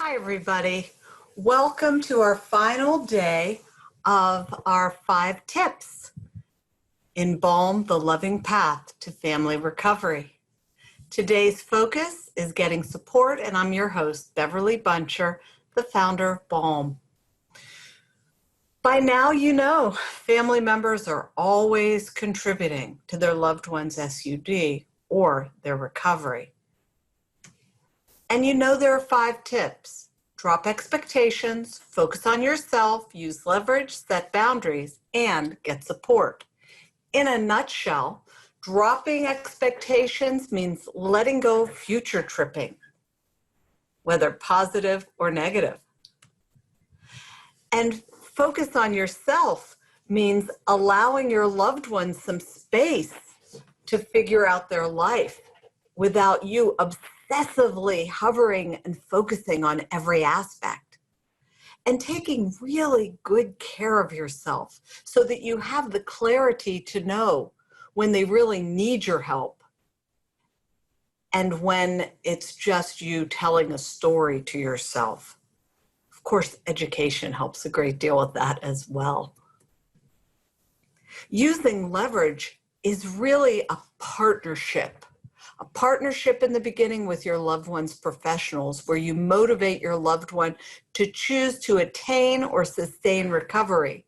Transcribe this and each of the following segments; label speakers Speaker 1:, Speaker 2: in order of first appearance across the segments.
Speaker 1: Hi, everybody. Welcome to our final day of our 5 tips in Balm, the Loving Path to Family Recovery. Today's focus is getting support, and I'm your host, Beverly Buncher, the founder of Balm. By now, you know, family members are always contributing to their loved one's SUD or their recovery. And you know there are 5 tips. Drop expectations, focus on yourself, use leverage, set boundaries, and get support. In a nutshell, dropping expectations means letting go of future tripping, whether positive or negative. And focus on yourself means allowing your loved ones some space to figure out their life without you obsessively hovering and focusing on every aspect. And taking really good care of yourself so that you have the clarity to know when they really need your help and when it's just you telling a story to yourself. Of course, education helps a great deal with that as well. Using leverage is really a partnership in the beginning with your loved one's professionals, where you motivate your loved one to choose to attain or sustain recovery.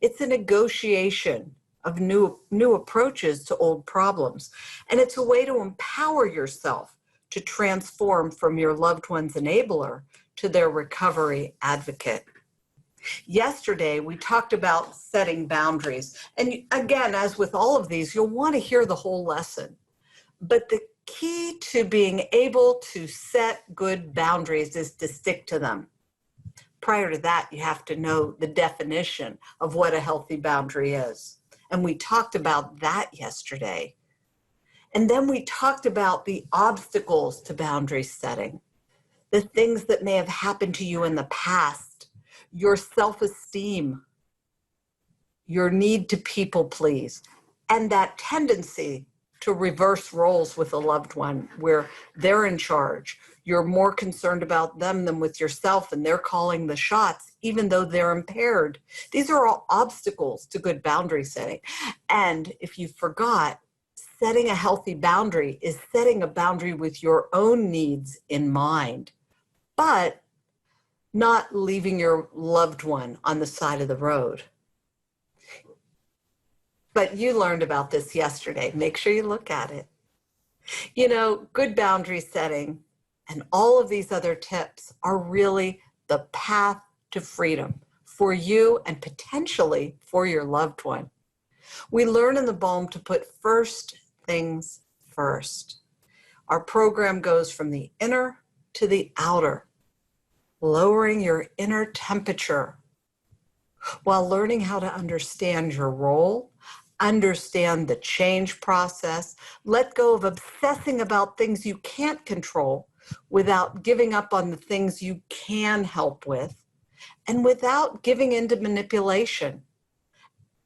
Speaker 1: It's a negotiation of new approaches to old problems, and it's a way to empower yourself to transform from your loved one's enabler to their recovery advocate. Yesterday, we talked about setting boundaries. And again, as with all of these, you'll want to hear the whole lesson. But the key to being able to set good boundaries is to stick to them. Prior to that, you have to know the definition of what a healthy boundary is. And we talked about that yesterday. And then we talked about the obstacles to boundary setting, the things that may have happened to you in the past, your self-esteem, your need to people please, and that tendency to reverse roles with a loved one where they're in charge. You're more concerned about them than with yourself, and they're calling the shots, even though they're impaired. These are all obstacles to good boundary setting. And if you forgot, setting a healthy boundary is setting a boundary with your own needs in mind, but not leaving your loved one on the side of the road. But you learned about this yesterday. Make sure you look at it. You know, good boundary setting and all of these other tips are really the path to freedom for you and potentially for your loved one. We learn in the Balm to put first things first. Our program goes from the inner to the outer, lowering your inner temperature while learning how to understand your role, understand the change process, let go of obsessing about things you can't control without giving up on the things you can help with, and without giving into manipulation.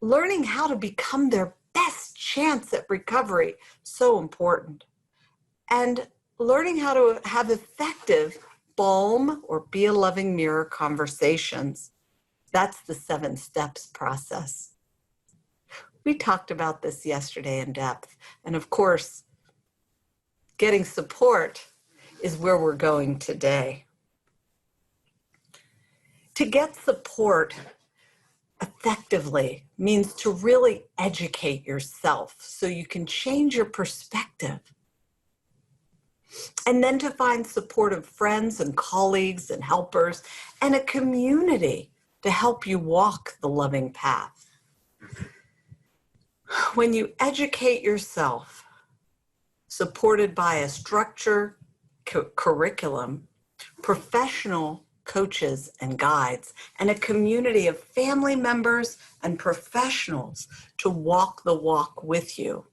Speaker 1: Learning how to become their best chance at recovery, so important. And learning how to have effective Balm or be a loving mirror conversations. That's the 7 steps process. We talked about this yesterday in depth. And of course, getting support is where we're going today. To get support effectively means to really educate yourself so you can change your perspective. And then to find supportive friends and colleagues and helpers and a community to help you walk the loving path. When you educate yourself, supported by a structured curriculum, professional coaches and guides, and a community of family members and professionals to walk the walk with you,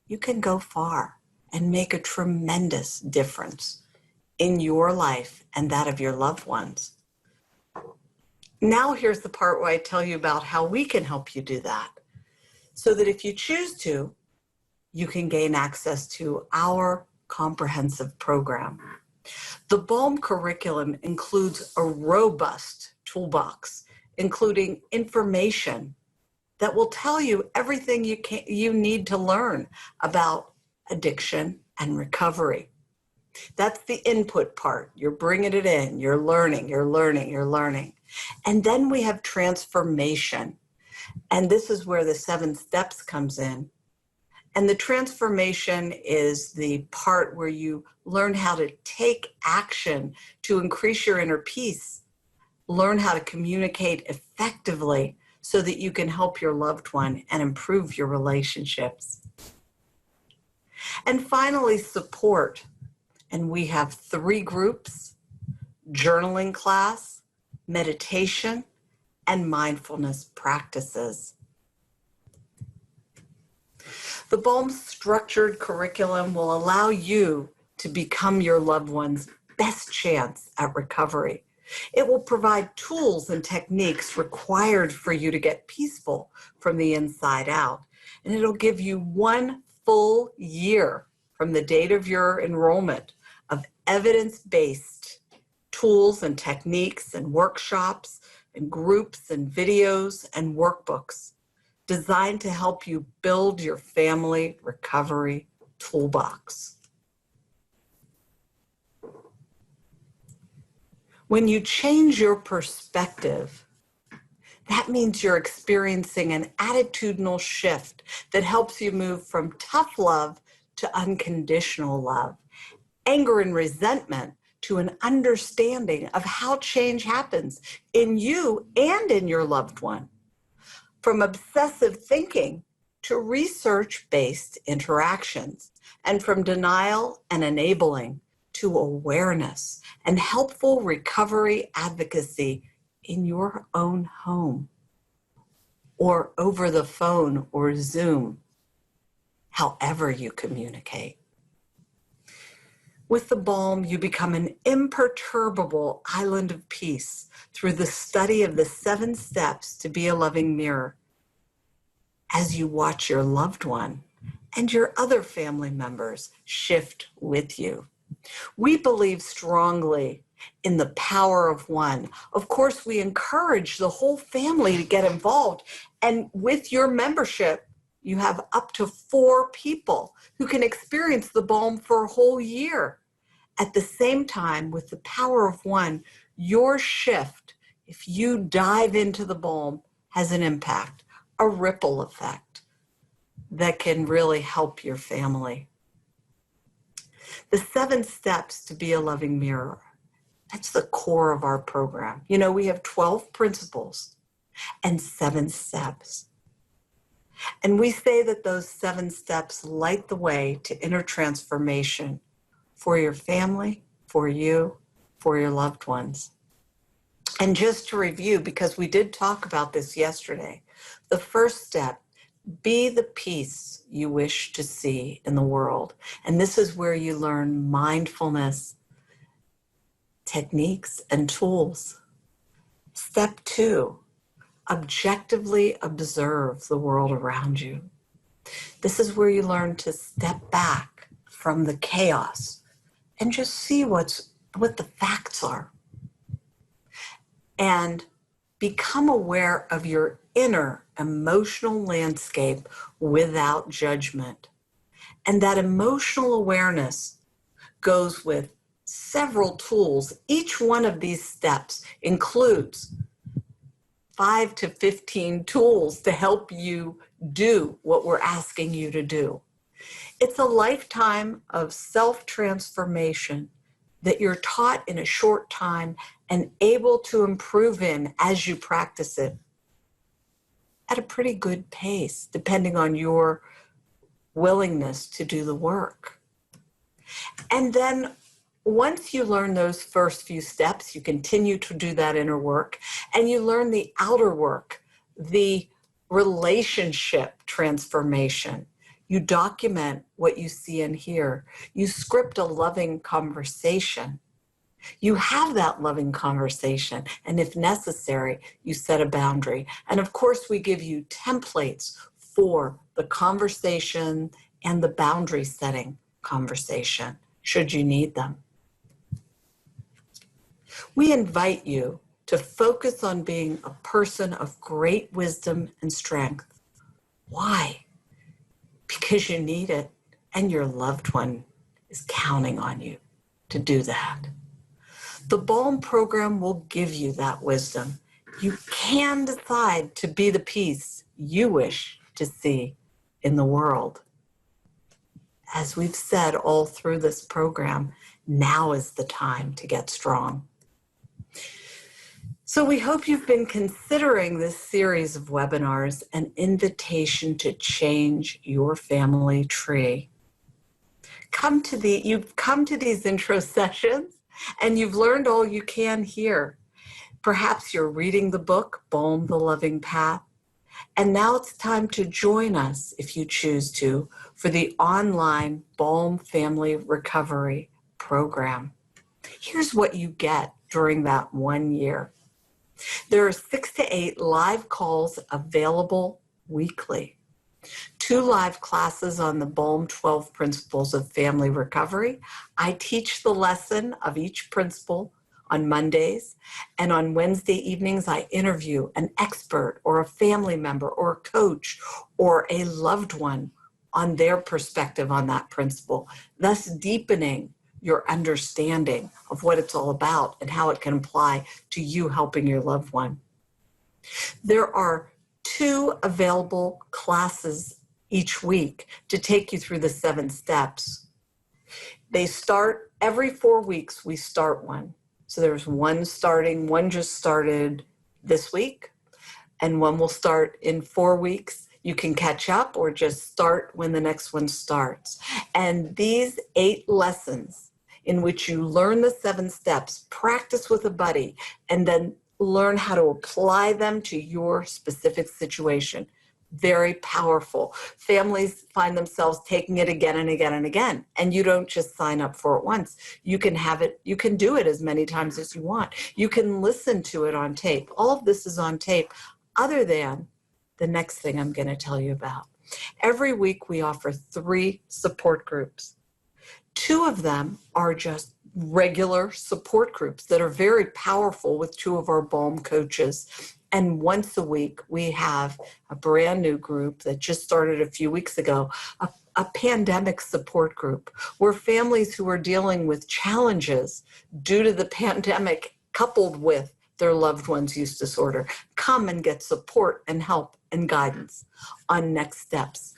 Speaker 1: you can go far and make a tremendous difference in your life and that of your loved ones. Now here's the part where I tell you about how we can help you do that, so that if you choose to, you can gain access to our comprehensive program. The BALM curriculum includes a robust toolbox, including information that will tell you everything you need to learn about addiction and recovery. That's the input part. You're bringing it in, you're learning, you're learning, you're learning. And then we have transformation. And this is where the 7 steps comes in. And the transformation is the part where you learn how to take action to increase your inner peace, learn how to communicate effectively so that you can help your loved one and improve your relationships. And finally, support. And we have 3 groups: journaling class, meditation, and mindfulness practices. The BALM structured curriculum will allow you to become your loved one's best chance at recovery. It will provide tools and techniques required for you to get peaceful from the inside out. And it'll give you 1 full year from the date of your enrollment of evidence-based tools and techniques and workshops and groups and videos and workbooks designed to help you build your family recovery toolbox. When you change your perspective, that means you're experiencing an attitudinal shift that helps you move from tough love to unconditional love, anger and resentment to an understanding of how change happens in you and in your loved one, from obsessive thinking to research-based interactions, and from denial and enabling to awareness and helpful recovery advocacy in your own home or over the phone or Zoom, however you communicate. With the BALM, you become an imperturbable island of peace through the study of the 7 steps to be a loving mirror as you watch your loved one and your other family members shift with you. We believe strongly in the power of one. Of course, we encourage the whole family to get involved. And with your membership, you have up to 4 people who can experience the BALM for a whole year. At the same time, with the power of one, your shift, if you dive into the BALM, has an impact, a ripple effect that can really help your family. The 7 steps to be a loving mirror, that's the core of our program. You know, we have 12 principles and 7 steps. And we say that those 7 steps light the way to inner transformation for your family, for you, for your loved ones. And just to review, because we did talk about this yesterday, the first step, be the peace you wish to see in the world. And this is where you learn mindfulness techniques and tools. Step 2, objectively observe the world around you. This is where you learn to step back from the chaos and just see what the facts are. And become aware of your inner emotional landscape without judgment. And that emotional awareness goes with several tools. Each one of these steps includes 5 to 15 tools to help you do what we're asking you to do. It's a lifetime of self-transformation that you're taught in a short time and able to improve in as you practice it at a pretty good pace, depending on your willingness to do the work. And then once you learn those first few steps, you continue to do that inner work, and you learn the outer work, the relationship transformation. You document what you see and hear. You script a loving conversation. You have that loving conversation, and if necessary, you set a boundary. And of course, we give you templates for the conversation and the boundary setting conversation, should you need them. We invite you to focus on being a person of great wisdom and strength. Why? Because you need it, and your loved one is counting on you to do that. The BALM program will give you that wisdom. You can decide to be the peace you wish to see in the world. As we've said all through this program, now is the time to get strong. So we hope you've been considering this series of webinars an invitation to change your family tree. You've come to these intro sessions and you've learned all you can here. Perhaps you're reading the book, BALM, The Loving Path. And now it's time to join us, if you choose to, for the online BALM Family Recovery Program. Here's what you get during that 1 year. There are 6 to 8 live calls available weekly. 2 live classes on the BALM 12 Principles of Family Recovery. I teach the lesson of each principle on Mondays, and on Wednesday evenings, I interview an expert or a family member or a coach or a loved one on their perspective on that principle, thus deepening your understanding of what it's all about and how it can apply to you helping your loved one. There are 2 available classes each week to take you through the 7 steps. They start every 4 weeks, we start one. So there's one just started this week, and one will start in 4 weeks. You can catch up or just start when the next one starts. And these 8 lessons in which you learn the 7 steps, practice with a buddy, and then learn how to apply them to your specific situation. Very powerful. Families find themselves taking it again and again and again, and you don't just sign up for it once. You can do it as many times as you want. You can listen to it on tape. All of this is on tape, other than the next thing I'm going to tell you about. Every week we offer 3 support groups. 2 of them are just regular support groups that are very powerful with 2 of our BALM coaches. And once a week, we have a brand new group that just started a few weeks ago, a pandemic support group, where families who are dealing with challenges due to the pandemic, coupled with their loved one's use disorder, come and get support and help and guidance on next steps.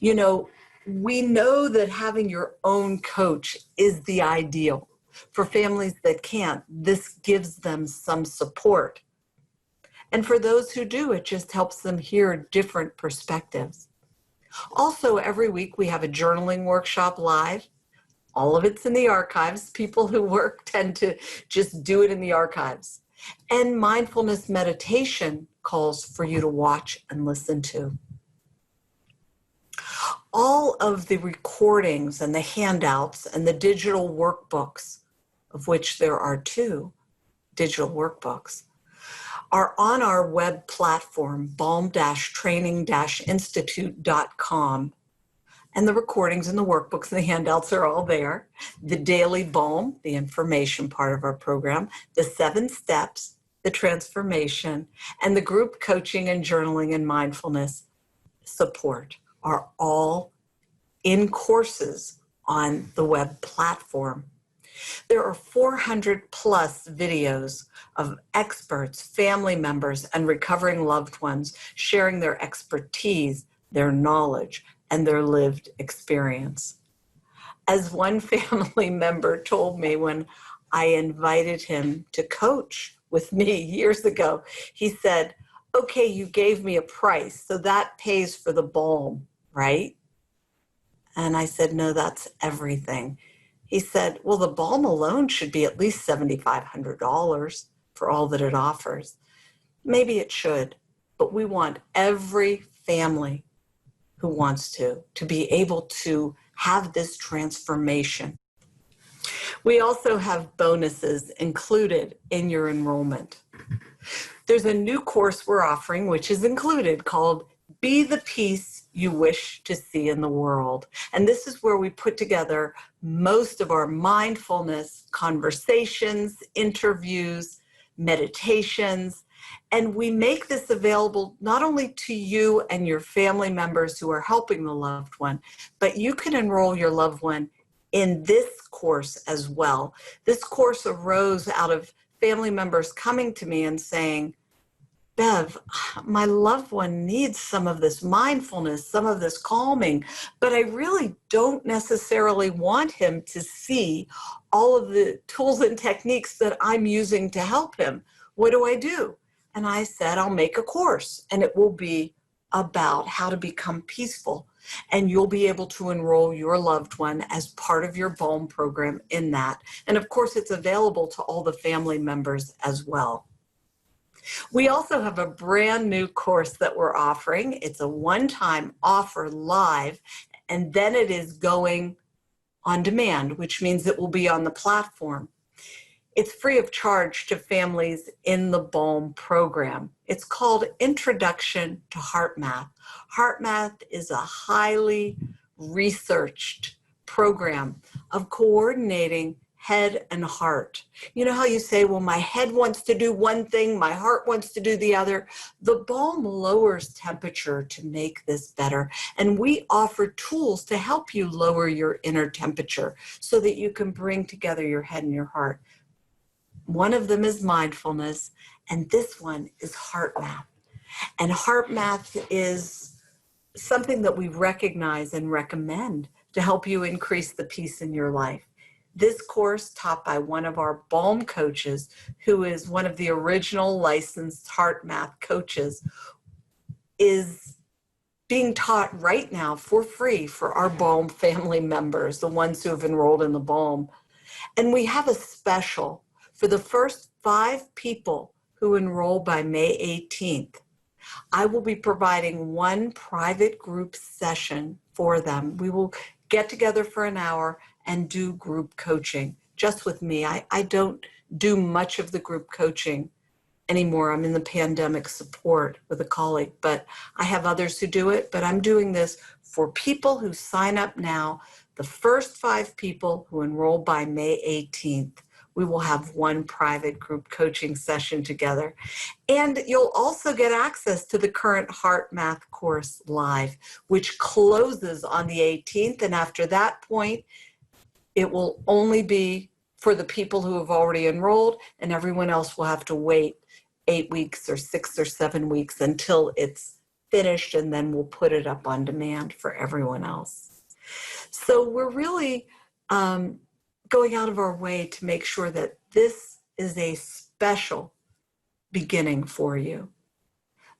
Speaker 1: You know, we know that having your own coach is the ideal. For families that can't, this gives them some support. And for those who do, it just helps them hear different perspectives. Also, every week we have a journaling workshop live. All of it's in the archives. People who work tend to just do it in the archives. And mindfulness meditation calls for you to watch and listen to. All of the recordings and the handouts and the digital workbooks, of which there are 2 digital workbooks, are on our web platform, balm-training-institute.com. And the recordings and the workbooks and the handouts are all there. The daily BALM, the information part of our program, the 7 steps, the transformation, and the group coaching and journaling and mindfulness support are all in courses on the web platform. There are 400 plus videos of experts, family members, and recovering loved ones sharing their expertise, their knowledge, and their lived experience. As one family member told me when I invited him to coach with me years ago, he said, "Okay, you gave me a price, so that pays for the BALM, right?" And I said, "No, that's everything." He said, "Well, the BALM alone should be at least $7,500 for all that it offers." Maybe it should, but we want every family who wants to be able to have this transformation. We also have bonuses included in your enrollment. There's a new course we're offering, which is included, called Be the Peace you wish to see in the world. And this is where we put together most of our mindfulness conversations, interviews, meditations, and we make this available not only to you and your family members who are helping the loved one, but you can enroll your loved one in this course as well. This course arose out of family members coming to me and saying, Bev, my loved one needs some of this mindfulness, some of this calming, but I really don't necessarily want him to see all of the tools and techniques that I'm using to help him. What do I do? And I said, I'll make a course, and it will be about how to become peaceful. And you'll be able to enroll your loved one as part of your BALM program in that. And of course, it's available to all the family members as well. We also have a brand new course that we're offering. It's a one-time offer live, and then it is going on demand, which means it will be on the platform. It's free of charge to families in the BALM program. It's called Introduction to Heart Math. Heart Math is a highly researched program of coordinating head and heart. You know how you say, well, my head wants to do one thing, my heart wants to do the other? The BALM lowers temperature to make this better. And we offer tools to help you lower your inner temperature so that you can bring together your head and your heart. One of them is mindfulness, and this one is heart math. And heart math is something that we recognize and recommend to help you increase the peace in your life. This course, taught by one of our BALM coaches, who is one of the original licensed heart math coaches, is being taught right now for free for our BALM family members, the ones who have enrolled in the BALM. And we have a special for the first 5 people who enroll by May 18th. I will be providing one private group session for them. We will get together for an hour and do group coaching just with me. I don't do much of the group coaching anymore. I'm in the pandemic support with a colleague, but I have others who do it. But I'm doing this for people who sign up now. The first 5 people who enroll by May 18th, we will have one private group coaching session together. And you'll also get access to the current Heart Math course live, which closes on the 18th. And after that point, it will only be for the people who have already enrolled, and everyone else will have to wait 8 weeks or 6 or 7 weeks until it's finished, and then we'll put it up on demand for everyone else. So we're really going out of our way to make sure that this is a special beginning for you.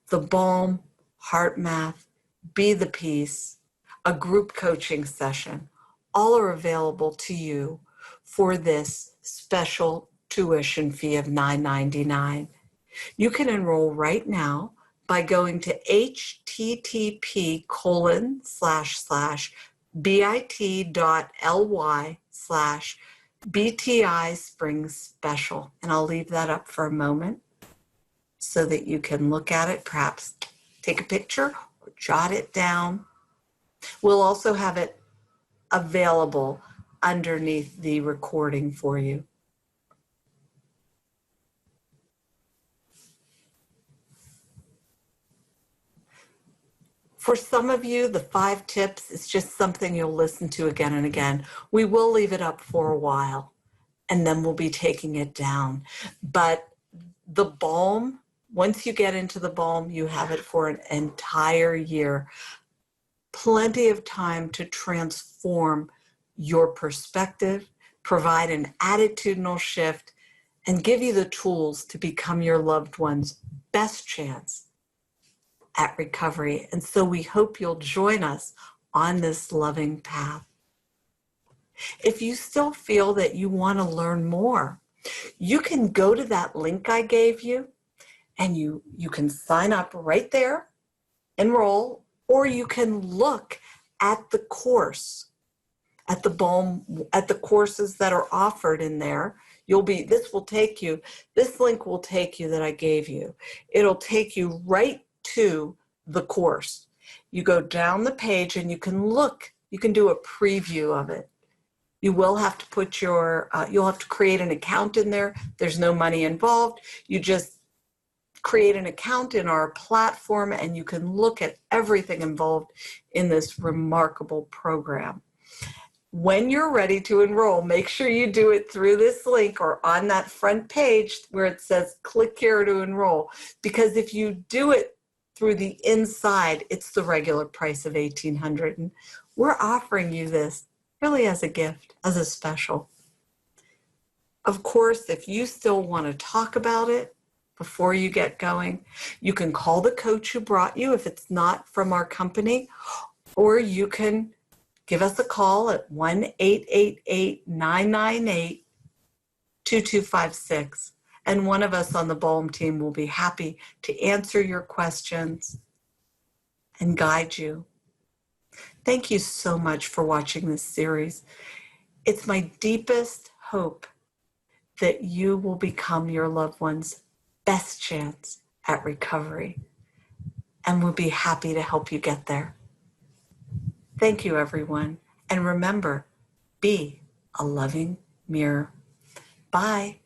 Speaker 1: The BALM, Heart Math, Be the Peace, a group coaching session, all are available to you for this special tuition fee of $9.99. You can enroll right now by going to http://bit.ly/BTI Spring Special. And I'll leave that up for a moment so that you can look at it, perhaps take a picture or jot it down. We'll also have it available underneath the recording for you. For some of you, the 5 tips is just something you'll listen to again and again. We will leave it up for a while, and then we'll be taking it down. But the BALM, once you get into the BALM, you have it for an entire year. Plenty of time to transform your perspective, provide an attitudinal shift, and give you the tools to become your loved one's best chance at recovery. And so we hope you'll join us on this loving path. If you still feel that you want to learn more, you can go to that link I gave you, and you can sign up right there, enroll, or you can look at the course, at the BALM, at the courses that are offered in there. This link will take you that I gave you. It'll take you right to the course. You go down the page and you can look, you can do a preview of it. You will have to put you'll have to create an account in there. There's no money involved. You just create an account in our platform and you can look at everything involved in this remarkable program. When you're ready to enroll, make sure you do it through this link or on that front page where it says click here to enroll. Because if you do it through the inside, it's the regular price of $1,800. And we're offering you this really as a gift, as a special. Of course, if you still want to talk about it before you get going, you can call the coach who brought you if it's not from our company, or you can give us a call at 1-888-998-2256. And one of us on the Boehm team will be happy to answer your questions and guide you. Thank you so much for watching this series. It's my deepest hope that you will become your loved one's best chance at recovery, and we'll be happy to help you get there. Thank you, everyone. And remember, be a loving mirror. Bye.